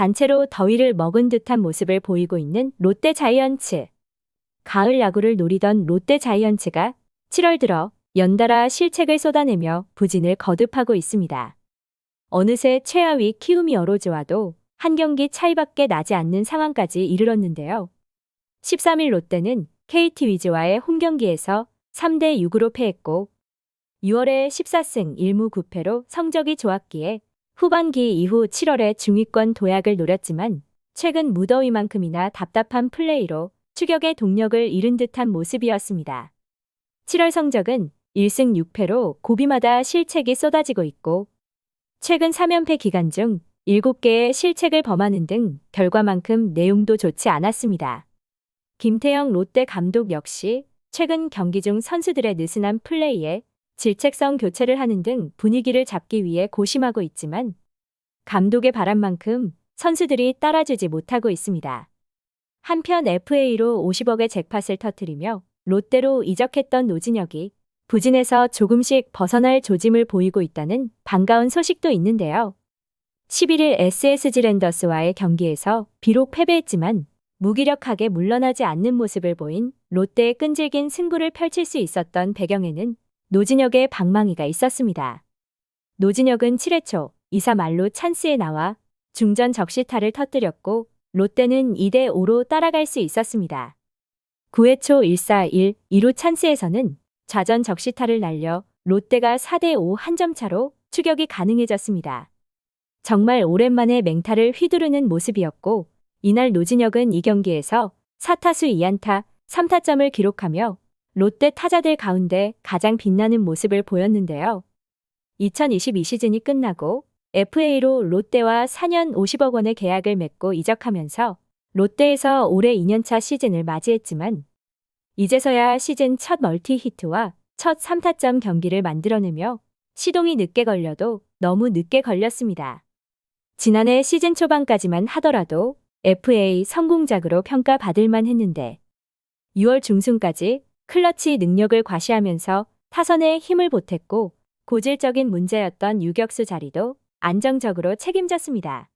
단체로 더위를 먹은 듯한 모습을 보이고 있는 롯데 자이언츠. 가을 야구를 노리던 롯데 자이언츠가 7월 들어 연달아 실책을 쏟아내며 부진을 거듭하고 있습니다. 어느새 최하위 키움이 어로즈와도 한 경기 차이밖에 나지 않는 상황까지 이르렀는데요. 13일 롯데는 KT 위즈와의 홈경기에서 3대 6으로 패했고 6월에 14승 1무 9패로 성적이 좋았기에 후반기 이후 7월에 중위권 도약을 노렸지만 최근 무더위만큼이나 답답한 플레이로 추격의 동력을 잃은 듯한 모습이었습니다. 7월 성적은 1승 6패로 고비마다 실책이 쏟아지고 있고 최근 3연패 기간 중 7개의 실책을 범하는 등 결과만큼 내용도 좋지 않았습니다. 김태형 롯데 감독 역시 최근 경기 중 선수들의 느슨한 플레이에 질책성 교체를 하는 등 분위기를 잡기 위해 고심하고 있지만 감독의 바람만큼 선수들이 따라주지 못하고 있습니다. 한편 FA로 50억의 잭팟을 터뜨리며 롯데로 이적했던 노진혁이 부진에서 조금씩 벗어날 조짐을 보이고 있다는 반가운 소식도 있는데요. 11일 SSG 랜더스와의 경기에서 비록 패배했지만 무기력하게 물러나지 않는 모습을 보인 롯데의 끈질긴 승부를 펼칠 수 있었던 배경에는 노진혁의 방망이가 있었습니다. 노진혁은 7회 초 2사 말로 찬스에 나와 중전 적시타를 터뜨렸고 롯데는 2대 5로 따라갈 수 있었습니다. 9회 초 1사 1, 2루 찬스에서는 좌전 적시타를 날려 롯데가 4대 5 한 점 차로 추격이 가능해졌습니다. 정말 오랜만에 맹타를 휘두르는 모습이었고 이날 노진혁은 이 경기에서 4타수 2안타 3타점을 기록하며 롯데 타자들 가운데 가장 빛나는 모습을 보였는데요. 2022 시즌이 끝나고 FA로 롯데와 4년 50억 원의 계약을 맺고 이적하면서 롯데에서 올해 2년차 시즌을 맞이했지만 이제서야 시즌 첫 멀티 히트와 첫 3타점 경기를 만들어내며 시동이 늦게 걸려도 너무 늦게 걸렸습니다. 지난해 시즌 초반까지만 하더라도 FA 성공작으로 평가받을만 했는데 6월 중순까지 클러치 능력을 과시하면서 타선에 힘을 보탰고 고질적인 문제였던 유격수 자리도 안정적으로 책임졌습니다.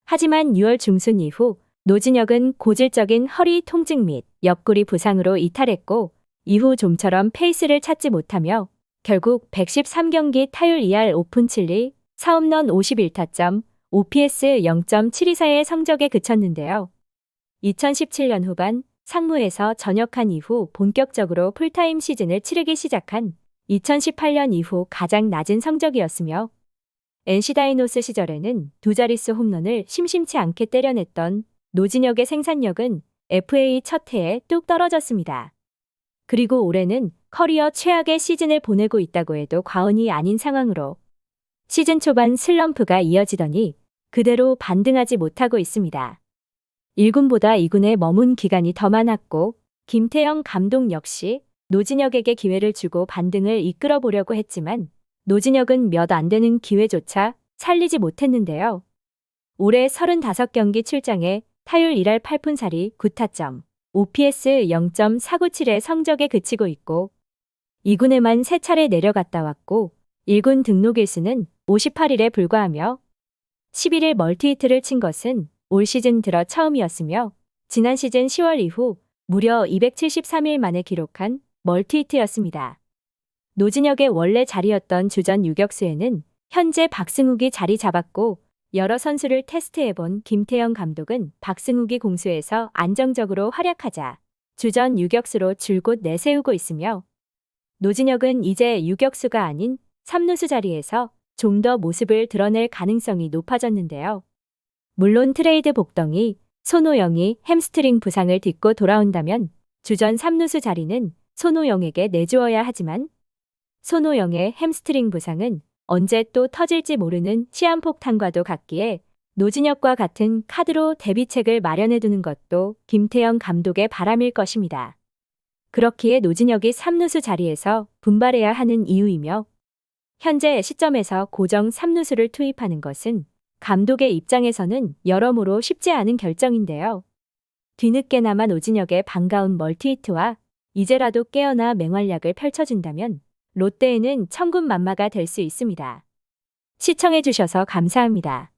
하지만 6월 중순 이후 노진혁은 고질적인 허리 통증 및 옆구리 부상으로 이탈했고 이후 좀처럼 페이스를 찾지 못하며 결국 113경기 타율 2할 5푼 7리 4홈런 51타점 OPS 0.724의 성적에 그쳤는데요. 2017년 후반 상무에서 전역한 이후 본격적으로 풀타임 시즌을 치르기 시작한 2018년 이후 가장 낮은 성적이었으며 NC 다이노스 시절에는 두 자릿수 홈런을 심심치 않게 때려냈던 노진혁의 생산력은 FA 첫 해에 뚝 떨어졌습니다. 그리고 올해는 커리어 최악의 시즌을 보내고 있다고 해도 과언이 아닌 상황으로 시즌 초반 슬럼프가 이어지더니 그대로 반등하지 못하고 있습니다. 1군보다 2군에 머문 기간이 더 많았고 김태형 감독 역시 노진혁에게 기회를 주고 반등을 이끌어 보려고 했지만 노진혁은 몇 안 되는 기회조차 살리지 못했는데요. 올해 35경기 출장에 타율 1할 8푼 4리 9타점, OPS 0.497의 성적에 그치고 있고 2군에만 3차례 내려갔다 왔고 1군 등록 일수는 58일에 불과하며 11일 멀티히트를 친 것은 올 시즌 들어 처음이었으며 지난 시즌 10월 이후 무려 273일 만에 기록한 멀티히트였습니다. 노진혁의 원래 자리였던 주전 유격수에는 현재 박승욱이 자리 잡았고 여러 선수를 테스트해본 김태형 감독은 박승욱이 공수에서 안정적으로 활약하자 주전 유격수로 줄곧 내세우고 있으며 노진혁은 이제 유격수가 아닌 3루수 자리에서 좀 더 모습을 드러낼 가능성이 높아졌는데요. 물론 트레이드 복덩이 손호영이 햄스트링 부상을 딛고 돌아온다면 주전 3루수 자리는 손호영에게 내주어야 하지만 손호영의 햄스트링 부상은 언제 또 터질지 모르는 시한폭탄과도 같기에 노진혁과 같은 카드로 대비책을 마련해두는 것도 김태형 감독의 바람일 것입니다. 그렇기에 노진혁이 3루수 자리에서 분발해야 하는 이유이며 현재 시점에서 고정 3루수를 투입하는 것은 감독의 입장에서는 여러모로 쉽지 않은 결정인데요. 뒤늦게나마 노진혁의 반가운 멀티히트와 이제라도 깨어나 맹활약을 펼쳐준다면 롯데에는 천군만마가 될 수 있습니다. 시청해주셔서 감사합니다.